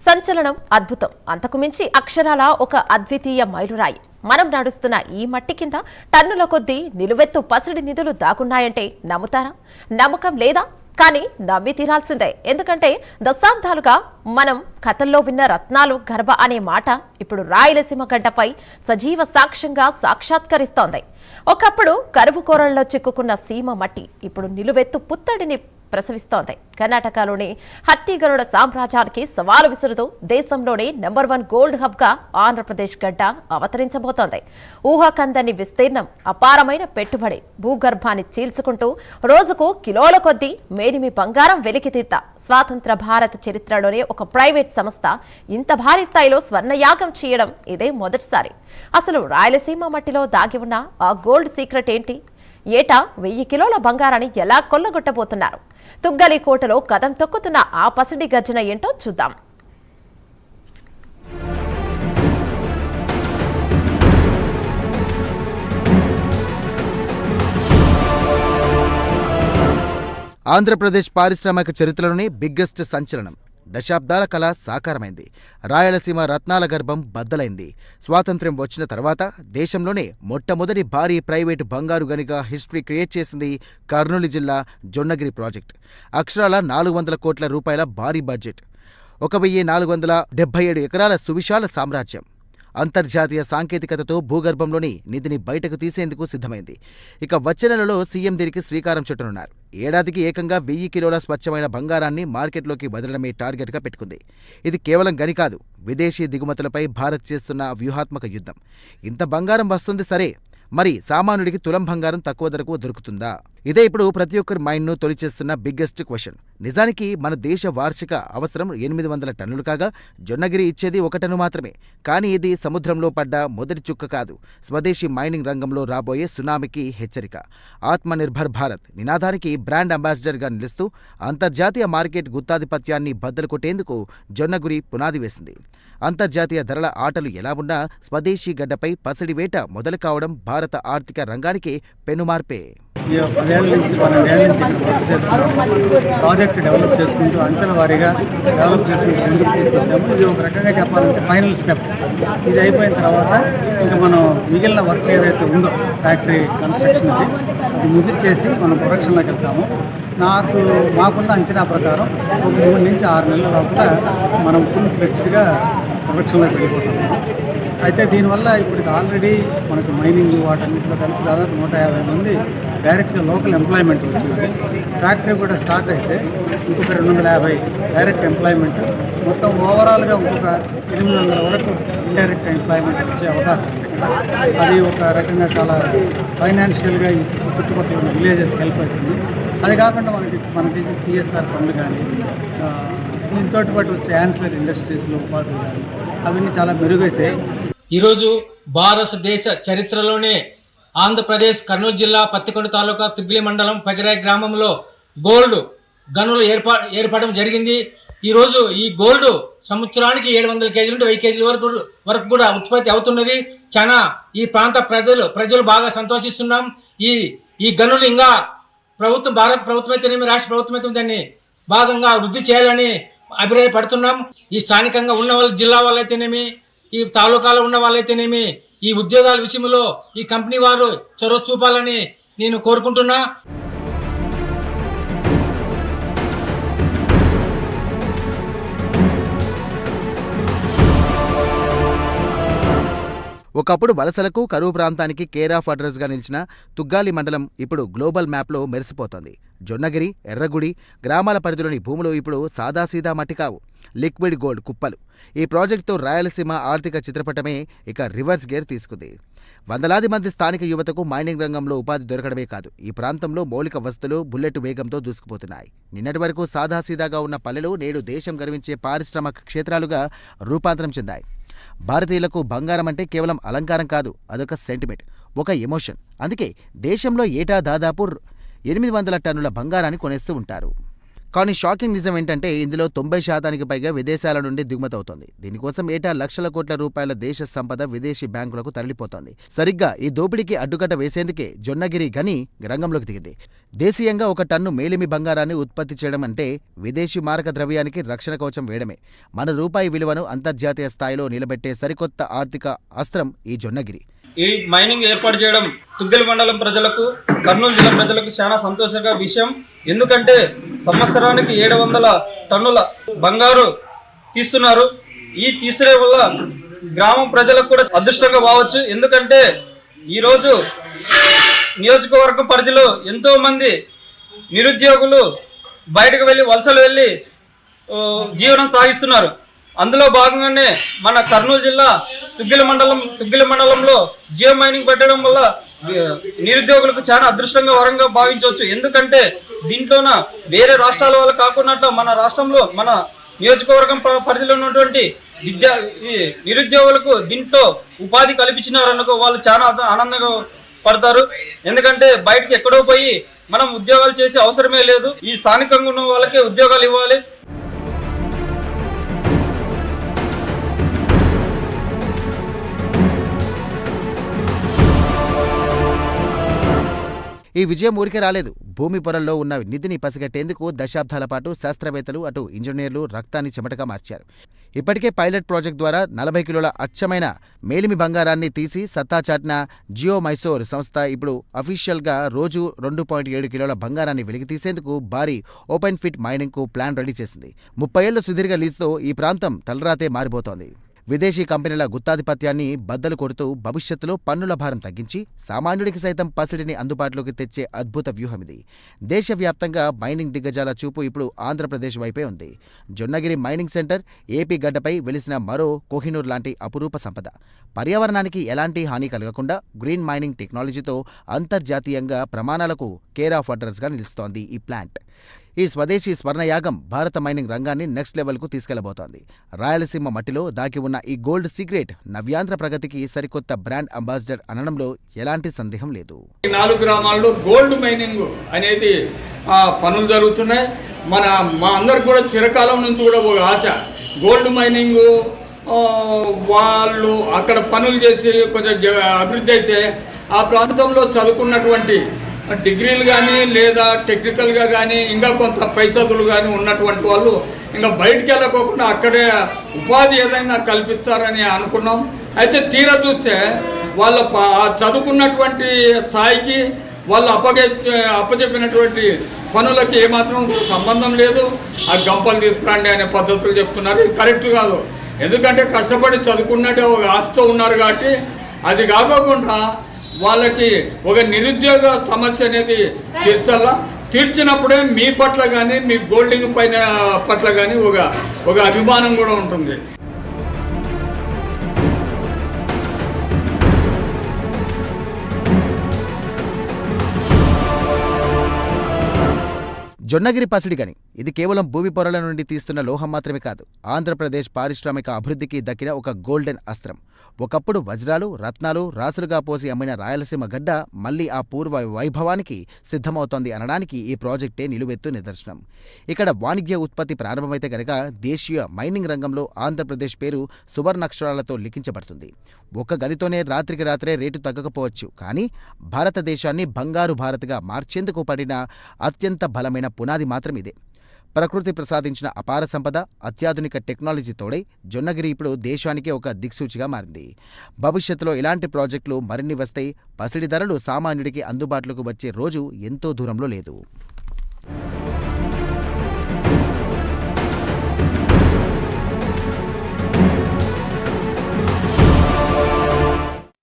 సంచలనం అద్భుతం అంతకు మించి అక్షరాల ఒక అద్వితీయ మైలురాయి. మనం నడుస్తున్న ఈ మట్టి కింద టన్నుల కొద్దీ నిలువెత్తు పసిడి నిధులు దాగున్నాయంటే నమ్ముతారా? నమ్మకం లేదా? కానీ నమ్మి తీరాల్సిందే. ఎందుకంటే దశాబ్దాలుగా మనం కథల్లో విన్న రత్నాలు గర్భ అనే మాట ఇప్పుడు రాయలసీమ గడ్డపై సజీవ సాక్ష్యంగా సాక్షాత్కరిస్తోంది. ఒకప్పుడు కరువు కోరల్లో చిక్కుకున్న సీమ మట్టి ఇప్పుడు నిలువెత్తు పుత్తడిని ప్రసవిస్తోంది. కర్ణాటకలోని హట్టిగరుడ సామ్రాజ్యానికి సవాలు విసురుతూ దేశంలోనే నంబర్ 1 గోల్డ్ హబ్ గా ఆంధ్రప్రదేశ్ గడ్డ అవతరించబోతోంది. ఊహాకందని విస్తీర్ణం, అపారమైన పెట్టుబడి, భూగర్భాన్ని చీల్చుకుంటూ రోజుకు కిలోల కొద్దీ మేలిమి బంగారం వెలికితీత స్వాతంత్ర భారత చరిత్రలోనే ఒక ప్రైవేట్ సంస్థ ఇంత భారీ స్థాయిలో స్వర్ణయాగం చేయడం ఇదే మొదటిసారి. అసలు రాయలసీమ మట్టిలో దాగి ఉన్న ఆ గోల్డ్ సీక్రెట్ ఏంటి? ఏటా 1000 కిలోల బంగారాన్ని ఎలా కొల్లగొట్టబోతున్నారు? తుగ్గలి కోటలో కదం తొక్కుతున్న ఆ పసిడి గర్జన ఏంటో చూద్దాం. ఆంధ్రప్రదేశ్ పారిశ్రామిక చరిత్రలోనే బిగ్గెస్ట్ సంచలనం. దశాబ్దాల కళ సాకారమైంది. రాయలసీమ రత్నాల గర్భం బద్దలైంది. స్వాతంత్ర్యం వచ్చిన తర్వాత దేశంలోనే మొట్టమొదటి భారీ ప్రైవేటు బంగారు గనిగా హిస్టరీ క్రియేట్ చేసింది కర్నూలు జిల్లా జొన్నగిరి ప్రాజెక్ట్. అక్షరాల 400 కోట్ల రూపాయల భారీ బడ్జెట్, 1477 ఎకరాల సువిశాల సామ్రాజ్యం. అంతర్జాతీయ సాంకేతికతతో భూగర్భంలోని నిధిని బయటకు తీసేందుకు సిద్ధమైంది. ఇక వచ్చే నెలలో సీఎం దీనికి శ్రీకారం చుట్టనున్నారు. ఏడాదికి ఏకంగా 1000 కిలోల స్వచ్ఛమైన బంగారాన్ని మార్కెట్లోకి వదలడమే టార్గెట్గా పెట్టుకుంది. ఇది కేవలం గని కాదు, విదేశీ దిగుమతులపై భారత్ చేస్తున్న వ్యూహాత్మక యుద్ధం. ఇంత బంగారం వస్తుంది సరే, మరి సామాన్యుడికి తులం బంగారం తక్కువ ధరకు దొరుకుతుందా? ఇదే ఇప్పుడు ప్రతి ఒక్కరి మైండ్ను తొలిచేస్తున్న బిగ్గెస్ట్ క్వశ్చన్. నిజానికి మన దేశ వార్షిక అవసరం 800 టన్నులు కాగా జొన్నగిరి ఇచ్చేది 1 టన్ను మాత్రమే. కానీ ఇది సముద్రంలో పడ్డ మొదటి చుక్క కాదు, స్వదేశీ మైనింగ్ రంగంలో రాబోయే సునామీకి హెచ్చరిక. ఆత్మనిర్భర్ భారత్ నినాదానికి బ్రాండ్ అంబాసిడర్గా నిలుస్తూ అంతర్జాతీయ మార్కెట్ గుత్తాధిపత్యాన్ని బద్దలు కొట్టేందుకు జొన్నగిరి పునాది వేసింది. అంతర్జాతీయ ధరల ఆటలు ఎలా ఉన్నా స్వదేశీ గడ్డపై పసిడి వేట మొదలు కావడం భారత ఆర్థిక రంగానికి పెనుమార్పే. 10 ఏళ్ల నుంచి 12 ఏళ్ల నుంచి ఇక్కడ వర్క్ చేస్తున్నాం. ప్రాజెక్ట్ డెవలప్ చేసుకుంటూ అంచెల వారీగా డెవలప్ చేసుకుంటూ ముందుకు తీసుకొచ్చాము. ఇది ఒక రకంగా చెప్పాలంటే ఫైనల్ స్టెప్. ఇది అయిపోయిన తర్వాత ఇంకా మనం మిగిలిన వర్క్ ఏదైతే ఉందో ఫ్యాక్టరీ కన్స్ట్రక్షన్ అది ముగించేసి మనం ప్రొడక్షన్లోకి వెళ్తాము. మాకున్న అంచనా ప్రకారం ఒక 3 నుంచి 6 నెలల లోపల మనం ఫుల్ ఫ్లెక్స్డ్గా ప్రొడక్షన్లోకి వెళ్ళిపోతాము. అయితే దీనివల్ల ఇప్పటికి ఆల్రెడీ మనకు మైనింగ్ వాటన్నింటిలో కలిపి దాదాపు 150 మంది డైరెక్ట్గా లోకల్ ఎంప్లాయ్మెంట్ వచ్చింది. ఫ్యాక్టరీ కూడా స్టార్ట్ అయితే ఇంకొక 250 డైరెక్ట్ ఎంప్లాయ్మెంట్, మొత్తం ఓవరాల్గా ఇంకొక 800 వరకు ఇండైరెక్ట్ ఎంప్లాయ్మెంట్ వచ్చే అవకాశం ఉంది. అది ఒక రకంగా చాలా ఫైనాన్షియల్గా ఈ చుట్టుపక్కల ఉన్న విలేజెస్కి హెల్ప్ అవుతుంది. అది కాకుండా మనకి సిఎస్ఆర్ ఫండ్ కానీ దీంతో పాటు వచ్చే యాన్సిలరీ ఇండస్ట్రీస్లో ఉపాధులు కానీ అవన్నీ చాలా మెరుగైతాయి. ఈరోజు భారతదేశ చరిత్రలోనే ఆంధ్రప్రదేశ్ కర్నూలు జిల్లా పత్తికొండ తాలూకా తుగ్లి మండలం పగిరాయి గ్రామంలో గోల్డ్ గనులు ఏర్పడడం జరిగింది. ఈరోజు ఈ గోల్డ్ సంవత్సరానికి 700 కేజీల నుండి 1000 కేజీల వరకు కూడా ఉత్పత్తి అవుతున్నది. చాలా ఈ ప్రాంత ప్రజలు బాగా సంతోషిస్తున్నాం. ఈ గనులు ఇంకా భారత ప్రభుత్వం అయితేనేమి రాష్ట్ర ప్రభుత్వం అయితే దాన్ని భాగంగా వృద్ధి చేయాలని అభిప్రాయపడుతున్నాం. ఈ స్థానికంగా ఉన్న వాళ్ళు, జిల్లా వాళ్ళైతేనేమి, ఈ తాలూకాలో ఉన్న వాళ్ళైతేనేమి ఈ ఉద్యోగాల విషయంలో ఈ కంపెనీ వారు చొరవ చూపాలని నేను కోరుకుంటున్నా. ఒకప్పుడు వలసలకు, కరువు ప్రాంతానికి కేర్ ఆఫ్ అడ్రస్గా నిలిచిన తుగ్గాలి మండలం ఇప్పుడు గ్లోబల్ మ్యాప్లో మెరిసిపోతోంది. జొన్నగిరి, ఎర్రగుడి గ్రామాల పరిధిలోని భూములు ఇప్పుడు సాదాసీదా మట్టి కావు, లిక్విడ్ గోల్డ్ కుప్పలు. ఈ ప్రాజెక్టుతో రాయలసీమ ఆర్థిక చిత్రపటమే ఇక రివర్స్ గేర్ తీసుకుంది. వందలాది మంది స్థానిక యువతకు మైనింగ్ రంగంలో ఉపాధి దొరకడమే కాదు, ఈ ప్రాంతంలో మౌలిక వసతులు బుల్లెట్ వేగంతో దూసుకుపోతున్నాయి. నిన్నటి వరకు సాదాసీదాగా ఉన్న పల్లెలు నేడు దేశం గర్వించే పారిశ్రామిక క్షేత్రాలుగా రూపాంతరం చెందాయి. భారతీయులకు బంగారం అంటే కేవలం అలంకారం కాదు, అదొక సెంటిమెంట్, ఒక ఎమోషన్. అందుకే దేశంలో ఏటా దాదాపు 800 టన్నుల బంగారాన్ని కొనేస్తూ ఉంటారు. కానీ షాకింగ్ నిజం ఏంటంటే ఇందులో 90% పైగా విదేశాల నుండి దిగుమతి అవుతోంది. దీనికోసం ఏటా లక్షల కోట్ల రూపాయల దేశ సంపద విదేశీ బ్యాంకులకు తరలిపోతోంది. సరిగ్గా ఈ దోపిడీకి అడ్డుకట్ట వేసేందుకే జొన్నగిరి గని రంగంలోకి దిగింది. దేశీయంగా 1 టన్ను మేలిమి బంగారాన్ని ఉత్పత్తి చేయడం అంటే విదేశీ మారక ద్రవ్యానికి రక్షణ కవచం వేయడమే. మన రూపాయి విలువను అంతర్జాతీయ స్థాయిలో నిలబెట్టే సరికొత్త ఆర్థిక అస్త్రం ఈ జొన్నగిరి. ఈ మైనింగ్ ఏర్పాటు చేయడం తుగ్గలి మండలం ప్రజలకు, కర్నూలు జిల్లా ప్రజలకు చాలా సంతోషంగా విషయం. ఎందుకంటే సంవత్సరానికి 700 టన్నుల బంగారు తీస్తున్నారు. ఈ తీసే వల్ల గ్రామం ప్రజలకు కూడా అదృష్టంగా భావచ్చు. ఎందుకంటే ఈరోజు నియోజకవర్గ పరిధిలో ఎంతో మంది నిరుద్యోగులు బయటకు వెళ్ళి వలసలు వెళ్ళి జీవనం సాగిస్తున్నారు. అందులో భాగంగానే మన కర్నూలు జిల్లా తుగ్గలి మండలంలో జియో మైనింగ్ పెట్టడం వల్ల నిరుద్యోగులకు చాలా అదృష్టంగా వరంగా భావించవచ్చు. ఎందుకంటే దీంట్లోన వేరే రాష్ట్రాల వల్ల కాకుండా మన రాష్ట్రంలో మన నియోజకవర్గం పరిధిలో ఉన్నటువంటి నిరుద్యోగులకు దీంట్లో ఉపాధి కల్పించినారనుకో వాళ్ళు చాలా ఆనందంగా పడతారు. ఎందుకంటే బయటకి ఎక్కడో పోయి మనం ఉద్యోగాలు చేసే అవసరమే లేదు. ఈ స్థానికంగా ఉన్న వాళ్ళకే ఉద్యోగాలు ఇవ్వాలి. ఈ విజయం ఊరికే రాలేదు. భూమి పొరల్లో ఉన్న నిధిని పసిగట్టేందుకు దశాబ్దాల పాటు శాస్త్రవేత్తలు, అటు ఇంజనీర్లు రక్తాన్ని చెమటగా మార్చారు. ఇప్పటికే పైలట్ ప్రాజెక్ట్ ద్వారా 40 కిలోల అచ్చమైన మేలిమి బంగారాన్ని తీసి సత్తా చాటిన జియో మైసోర్ సంస్థ ఇప్పుడు అఫీషియల్గా రోజు 2.7 కిలోల బంగారాన్ని వెలికితీసేందుకు భారీ ఓపెన్ ఫిట్ మైనింగ్కు ప్లాన్ రెడీ చేసింది. 30 ఏళ్ల సుదీర్ఘ లీజుతో ఈ ప్రాంతం తలరాతే మారిపోతోంది. విదేశీ కంపెనీల గుత్తాధిపత్యాన్ని బద్దలు కొడుతూ భవిష్యత్తులో పన్నుల భారం తగ్గించి సామాన్యుడికి సైతం పసిడిని అందుబాటులోకి తెచ్చే అద్భుత వ్యూహమిది. దేశవ్యాప్తంగా మైనింగ్ దిగ్గజాల చూపు ఇప్పుడు ఆంధ్రప్రదేశ్ వైపే ఉంది. జొన్నగిరి మైనింగ్ సెంటర్ ఏపీ గడ్డపై వెలిసిన మరో కోహినూర్ లాంటి అపురూప సంపద. పర్యావరణానికి ఎలాంటి హాని కలగకుండా గ్రీన్ మైనింగ్ టెక్నాలజీతో అంతర్జాతీయంగా ప్రమాణాలకు కేర్ ఆఫ్ అడ్రస్గా నిలుస్తోంది ఈ ప్లాంట్. ఈ స్వదేశీ స్వర్ణయాగం భారత మైనింగ్ రంగాన్ని నెక్స్ట్ లెవెల్కు తీసుకెళ్లబోతోంది. రాయలసీమ మట్టిలో దాగి ఉన్న ఈ గోల్డ్ సీక్రెట్ నవ్యాంధ్ర ప్రగతికి సరికొత్త బ్రాండ్ అంబాసిడర్ అనడంలో ఎలాంటి సందేహం లేదు. 4 గ్రామాల్లో గోల్డ్ మైనింగ్ అనేది పనులు జరుగుతున్నాయి. మా అందరికి కూడా చిరకాలం నుంచి కూడా ఒక ఆశ, గోల్డ్ మైనింగ్ వాళ్ళు అక్కడ పనులు చేసి కొంచెం అభివృద్ధి అయితే ఆ ప్రాంతంలో చదువుకున్నటువంటి డిగ్రీలు కానీ లేదా టెక్నికల్గా కానీ ఇంకా కొంత పై చదువులు కానీ ఉన్నటువంటి వాళ్ళు ఇంకా బయటికి వెళ్ళకోకుండా అక్కడే ఉపాధి ఏదైనా కల్పిస్తారని అనుకున్నాం. అయితే తీరా చూస్తే వాళ్ళ చదువుకున్నటువంటి స్థాయికి వాళ్ళు అప్పచెప్పినటువంటి పనులకి ఏమాత్రం సంబంధం లేదు. ఆ గంపలు తీసుకురండి అనే పద్ధతులు చెప్తున్నారు. ఇది కరెక్ట్ కాదు. ఎందుకంటే కష్టపడి చదువుకున్నట్టే ఒక ఆశతో ఉన్నారు కాబట్టి అది కాకుండా వాళ్ళకి ఒక నిరుద్యోగ సమస్య అనేది తీర్చినప్పుడే మీ పట్ల కానీ మీ గోల్డింగ్ పైన పట్ల కానీ ఒక అభిమానం కూడా ఉంటుంది. జొన్నగిరి పసిడి గని ఇది కేవలం భూమి పొరల నుండి తీస్తున్న లోహం మాత్రమే కాదు, ఆంధ్రప్రదేశ్ పారిశ్రామిక అభివృద్ధికి దక్కిన ఒక గోల్డెన్ అస్త్రం. ఒకప్పుడు వజ్రాలు, రత్నాలు రాసులుగా పోసి అమ్మిన రాయలసీమ గడ్డ మళ్లీ ఆ పూర్వ వైభవానికి సిద్ధమవుతోంది అనడానికి ఈ ప్రాజెక్టే నిలువెత్తు నిదర్శనం. ఇక్కడ వాణిజ్య ఉత్పత్తి ప్రారంభమైతే గనక దేశీయ మైనింగ్ రంగంలో ఆంధ్రప్రదేశ్ పేరు సువర్ణాక్షరాలతో లిఖించబడుతుంది. ఒక్క గనితోనే రాత్రికి రాత్రే రేటు తగ్గకపోవచ్చు, కానీ భారతదేశాన్ని బంగారు భారత్గా మార్చేందుకు పడిన అత్యంత బలమైన పునాది మాత్రం ఇదే. ప్రకృతి ప్రసాదించిన అపార సంపద, అత్యాధునిక టెక్నాలజీ తోడై జొన్నగిరి ఇప్పుడు దేశానికే ఒక దిక్సూచిగా మారింది. భవిష్యత్తులో ఇలాంటి ప్రాజెక్టులు మరిన్ని వస్తాయి. పసిడి ధరలు సామాన్యుడికి అందుబాటులోకి వచ్చే రోజు ఎంతో దూరంలో లేదు.